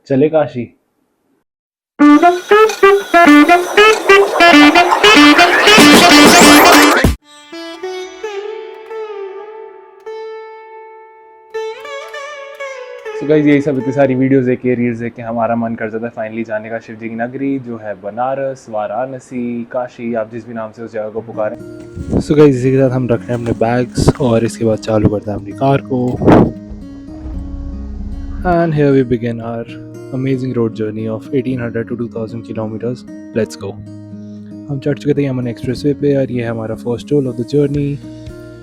चले काशी। तो गाइस यही सब इतनी सारी वीडियोस देख के रील्स देख के हमारा मन करता था फाइनली जाने का शिव जी की नगरी जो है बनारस, वाराणसी, काशी, आप जिस भी नाम से उस जगह को पुकारें। सो गाइस इसी के साथ हम रखते हैं अपने बैग्स और इसके बाद चालू करते हैं अपनी कार को। And here we begin our amazing road journey of 1800 to 2000 kilometres. Let's go. हम चढ़ चुके थे यमन एक्सप्रेस वे पे और ये है हमारा first toll of the journey.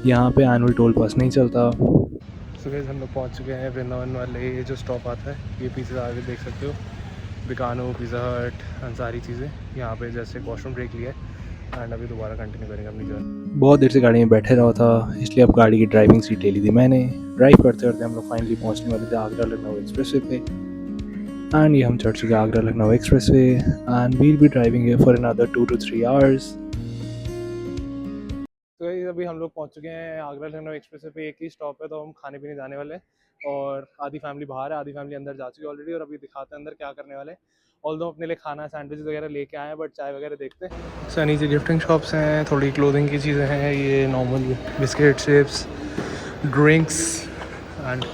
यहाँ पे एनुअल टोल पास नहीं चलता। सो गाइस हम लोग पहुँच चुके हैं वृंदावन वाले ये जो स्टॉप आता है, ये पीछे आगे देख सकते हो, बिकानो, पिज़्ज़ा हट एंड सारी चीज़ें। यहाँ पे जैसे वॉशरूम ब्रेक लिया है एंड अभी दोबारा कंटिन्यू करेंगे अपनी जर्नी। बहुत देर से गाड़ी में बैठे रहा था इसलिए अब गाड़ी की ड्राइविंग सीट ले ली थी मैंने। ड्राइव करते करते हम लोग फाइनली पहुँचने वाले थे आगरा लखनऊ एक्सप्रेस वे पे। एंड ये हम चढ़ चुके हैं Agra Lucknow expressway and we'll be driving here for another 2 to 3 hours। तो अभी हम लोग पहुंच चुके हैं आगरा लखनऊ एक्सप्रेस पे। एक ही स्टॉप है तो हम खाने पीने जाने वाले हैं और आधी फैमिली बाहर है, आधी फैमिली अंदर जा चुकी है ऑलरेडी और अभी दिखाते हैं अंदर क्या करने वाले हैं। ऑल्दो अपने लिए खाना सैंडविच वगैरह लेके आए हैं बट चाय वगैरह देखते हैं। सर नीचे गिफ्टिंग शॉप्स हैं, थोड़ी क्लोथिंग की चीज़ें हैं, ये normal biscuit, chips, drinks and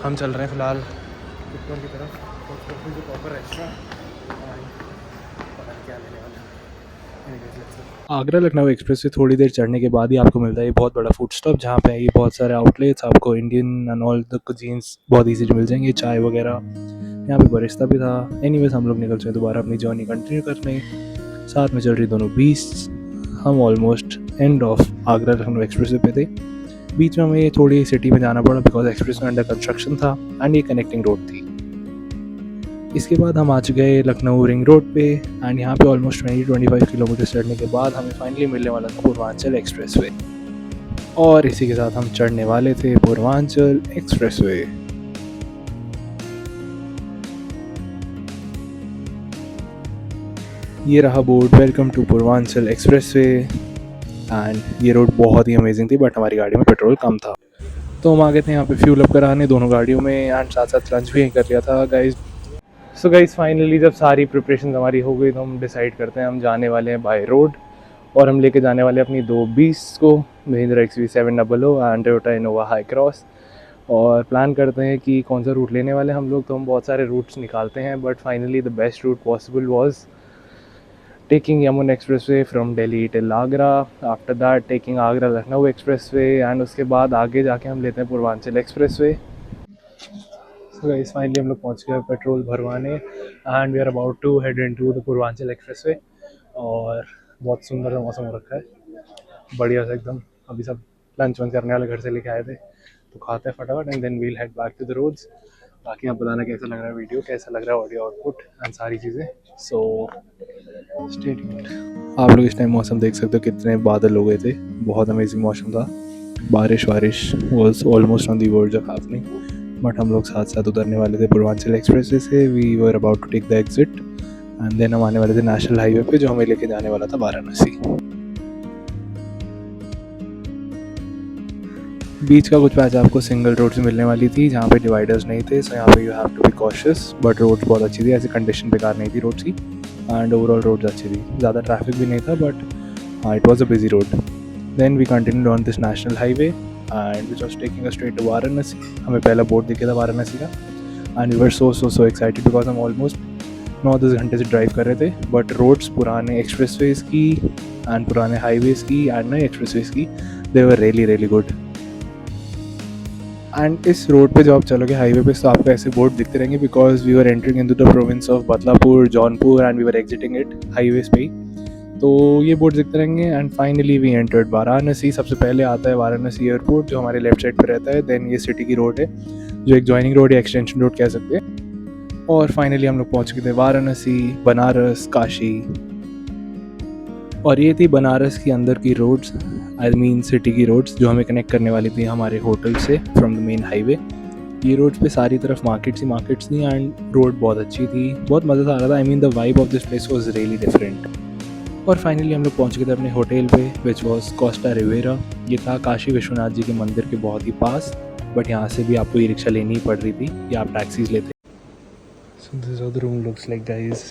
हम चल रहे हैं फ़िलहाल ऊपर की तरफ प्रॉपर रेस्टोरेंट। क्या लेने वाले आगरा लखनऊ एक्सप्रेस से थोड़ी देर चढ़ने के बाद ही आपको मिलता है ये बहुत बड़ा फूड स्टॉप जहाँ पे ये बहुत सारे आउटलेट्स आपको Indian and all the cuisines बहुत इजीली मिल जाएंगे, चाय वगैरह। यहाँ पे बरिस्ता भी था। एनीवेज हम लोग निकल चुके दोबारा अपनी जर्नी कंटिन्यू करने। साथ में चल रही दोनों बीच। हम almost end of Agra Lucknow express पे थे। बीच में हमें थोड़ी सिटी में जाना पड़ा बिकॉज एक्सप्रेस में अंडर कंस्ट्रक्शन था एंड ये कनेक्टिंग रोड थी। इसके बाद हम आ चुके हैं लखनऊ रिंग रोड पे एंड यहाँ पे ऑलमोस्ट 20-25 किलोमीटर चढ़ने के बाद हमें फाइनली मिलने वाला था पूर्वांचल एक्सप्रेसवे और इसी के साथ हम चढ़ने वाले थे पूर्वांचल एक्सप्रेसवे। ये रहा board, welcome to Purvanchal expressway. And ये रोड बहुत ही अमेजिंग थी बट हमारी गाड़ी में पेट्रोल कम था तो हम आ गए थे यहाँ पे फ्यूल अप कराने दोनों गाड़ियों में एंड साथ साथ लंच भी कर लिया था गाइज। सो गाइस फाइनली जब सारी प्रिपरेशन हमारी हो गई तो हम डिसाइड करते हैं हम जाने वाले हैं बाय रोड और हम लेके जाने वाले हैं अपनी 220 को, Mahindra XV700 and Toyota Innova high cross. और प्लान करते हैं कि कौन सा रूट लेने वाले हैं हम लोग। तो हम बहुत सारे रूट्स निकालते हैं but finally the best route possible was taking Yamuna expressway from Delhi till Agra, after that taking Agra Lucknow expressway and उसके बाद आगे जाके हम लेते हैं Purvanchal expressway. So guys finally हम लोग पहुंच गए पेट्रोल भरवाने and we are about to head into the Purvanchal expressway. और बहुत सुंदर मौसम हो रखा है, बढ़िया सा एकदम। अभी सब लंच वंच करने वाले घर से लेके आए थे तो खाते हैं फटाफट and then we'll head back to the roads. बाकी आप बताना कैसा लग रहा है वीडियो, कैसा लग रहा है ऑडियो आउटपुट एंड सारी चीज़ें। So stay tuned. आप लोग इस टाइम मौसम देख सकते हो कितने बादल हो गए थे, बहुत अमेजिंग मौसम था। बारिश was almost on the verge of happening but हम लोग साथ साथ उतरने वाले थे पूर्वांचल एक्सप्रेसवे से। We were about to take the exit and then हम आने वाले थे नेशनल हाईवे पे जो हमें लेके जाने वाला था वाराणसी। बीच का कुछ पैच आपको सिंगल रोड से मिलने वाली थी जहाँ पे डिवाइडर्स नहीं थे, सो यहाँ पे you have to be cautious. But roads बहुत अच्छी थी, ऐसी कंडीशन बेकार नहीं थी रोड्स की एंड ओवरऑल रोड्स अच्छी थी, ज़्यादा ट्रैफिक भी नहीं था बट हाँ it was a busy road. Then we continued on this national highway and which was taking us straight to Varanasi. हमें पहला बोर्ड दिखे था वाराणसी का and we were so excited because हम ऑलमोस्ट 9-10 घंटे से ड्राइव कर रहे थे बट रोड्स पुराने एक्सप्रेसवेज की एंड पुराने हाईवेज़ की एंड नए एक्सप्रेसवेज की they were really good. And इस रोड पे जब आप चलोगे हाईवे पे तो आपको ऐसे बोर्ड दिखते रहेंगे because we were entering into the province of Badlapur, Jaunpur and we were exiting it highways पे ही, तो ये बोर्ड दिखते रहेंगे। And finally we entered Varanasi. सबसे पहले आता है वाराणसी एयरपोर्ट जो हमारे लेफ्ट साइड पे रहता है। देन ये सिटी की रोड है जो एक जॉइनिंग रोड या एक्सटेंशन रोड कह सकते हैं। और फाइनली हम लोग पहुँच गए थे वाराणसी, बनारस, काशी। और ये थी बनारस की अंदर की रोड्स, आई मीन सिटी की रोड्स जो हमें कनेक्ट करने वाली थी हमारे होटल से फ्रॉम द मेन हाईवे। ये रोड्स पे सारी तरफ मार्केट्स थी एंड रोड बहुत अच्छी थी, बहुत मज़ा आ रहा था। I mean the vibe of this place was really different. और फाइनली हम लोग पहुँच गए थे अपने होटल पे विच वॉज कोस्टा रिवेरा। ये था काशी विश्वनाथ जी के मंदिर के बहुत ही पास बट यहाँ से भी आपको ई रिक्शा लेनी ही पड़ रही थी या आप टैक्सीज लेते। So this is how the room looks like, guys.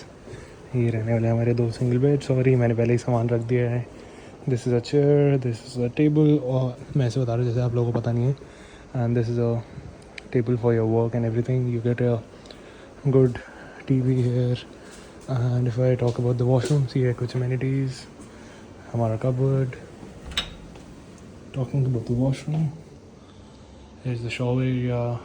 ये रहने वाले हमारे 2 सिंगल बेड. सॉरी मैंने पहले ही सामान रख दिया है. This is a chair, this is a table, और मैं ऐसे बता रहा हूँ जैसे आप लोगों को पता नहीं है. And this is a table for your work and everything. You get a good TV here. And if I talk about the washrooms, ये है कुछ amenities. हमारा cupboard. Talking about the washroom, here is the shower area.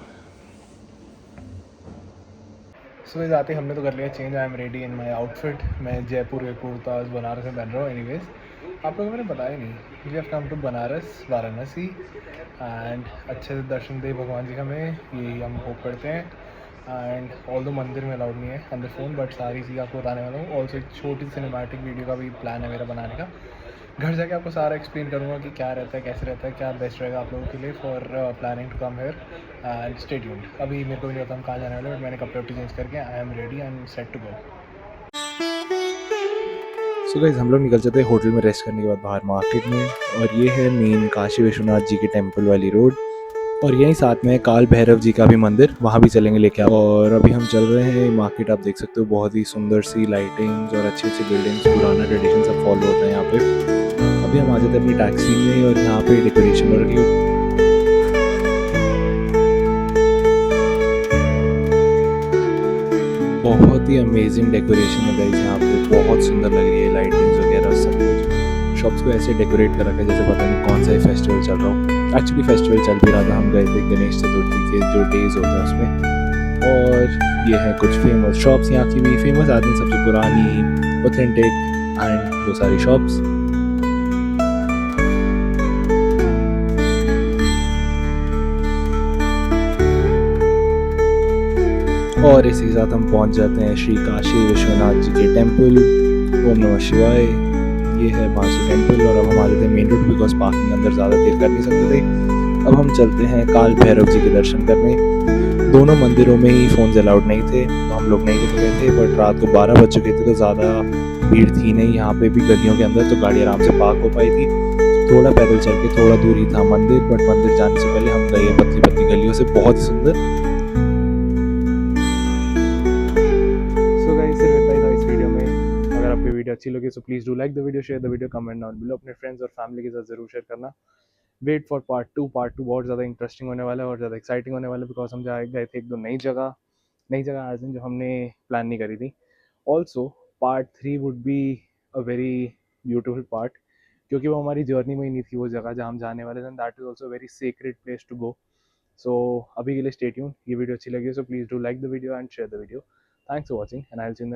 सुबह जाते हमने तो कर लिया change. I am ready in my outfit. मैं जयपुर के कुर्ताज बनारस में पहन रहा हूँ. एनीवेज, आप लोगों को मैंने बताया नहीं, we have come to Banaras, Varanasi. And अच्छे से दर्शन दे भगवान जी का हमें, यही हम होप करते हैं. एंड ऑल दो मंदिर में अलाउड नहीं है अंदर फ़ोन, बट सारी चीज़ आपको बताने वाला हूँ. ऑल्सो एक छोटी सिनेमैटिक वीडियो का भी प्लान है मेरा बनाने का. घर जाके आपको सारा एक्सप्लेन करूँगा कि क्या रहता है, कैसे रहता है, क्या बेस्ट रहेगा आप लोगों के लिए for planning to come here. And stay tuned. अभी मेरे को नहीं पता हम कहाँ जाने वाले, बट मैंने कपड़े वपड़े चेंज करके I am ready and set to go. So guys, हम लोग निकल जाते हैं होटल में रेस्ट करने के बाद बाहर मार्केट में. और ये है मेन काशी विश्वनाथ जी के टेम्पल वाली रोड. और यहीं साथ में काल भैरव जी का भी मंदिर, वहाँ भी चलेंगे लेके आप. और अभी हम चल रहे हैं मार्केट. आप देख सकते हो बहुत ही सुंदर सी लाइटिंग्स और अच्छी अच्छी बिल्डिंग्स. पुराना ट्रेडिशन सब फॉलो होता है यहाँ पे. अभी हम आ जाते हैं अपनी टैक्सी में और यहाँ पे डेकोरेशन हो रही है. बहुत ही अमेजिंग डेकोरेशन है गाइस यहाँ पे. बहुत सुंदर लग रही है लाइटिंग्स वगैरह सब कुछ. शॉप्स को ऐसे डेकोरेट कर रखा है जैसे पता नहीं कौन सा ही फेस्टिवल चल रहा हो. एक्चुअली फेस्टिवल चल भी रहा था. हम गए थे गणेश चतुर्थी के जो डेज होते हैं उसमें. और ये है कुछ फेमस शॉप्स यहाँ की भी. फेमस आदमी सबसे पुरानी, ऑथेंटिक एंड वो सारी शॉप्स. और इसी के साथ हम पहुंच जाते हैं श्री काशी विश्वनाथ जी के टेम्पल. ओम नमः शिवाय. ये है बांसु टेम्पल. और अब हम आ जाते हैं मेन रोड, बिकॉज पार्किंग अंदर ज़्यादा देर कर नहीं सकते थे. अब हम चलते हैं काल भैरव जी के दर्शन करने. दोनों मंदिरों में ही फ़ोन्स अलाउड नहीं थे, तो हम लोग नहीं लेके गए थे. बट रात को 12 बज चुके थे तो ज़्यादा भीड़ थी नहीं यहाँ पे भी गलियों के अंदर, तो गाड़ी आराम से पार्क हो पाई थी. थोड़ा पैदल चल के थोड़ा दूर ही था मंदिर. बट मंदिर जाने से पहले हम गए पतली पतली गलियों से, बहुत ही सुंदर. सो गाइस, सिर्फ इतना ही था इस वीडियो में. अगर आपको वीडियो अच्छी लगी तो please do like the video, share the video, comment down below. अपने फ्रेंड्स और फैमिली के साथ ज़रूर शेयर करना. Wait for part 2. पार्ट 2 बहुत ज़्यादा इंटरेस्टिंग होने वाला है और ज़्यादा एक्साइटिंग होने वाला है, बिकॉज हम जाए गए थे एक दो नई जगह आज दिन जो हमने प्लान नहीं करी थी. Also part 3 would be a very beautiful part, क्योंकि वो हमारी जर्नी में ही नहीं थी वो जगह जहाँ हम जाने वाले थे. That is also very secret place to go. So अभी के लिए स्टे ट्यून. ये वीडियो अच्छी लगी है so please do like the video and share the video. Thanks for watching and I will see you in the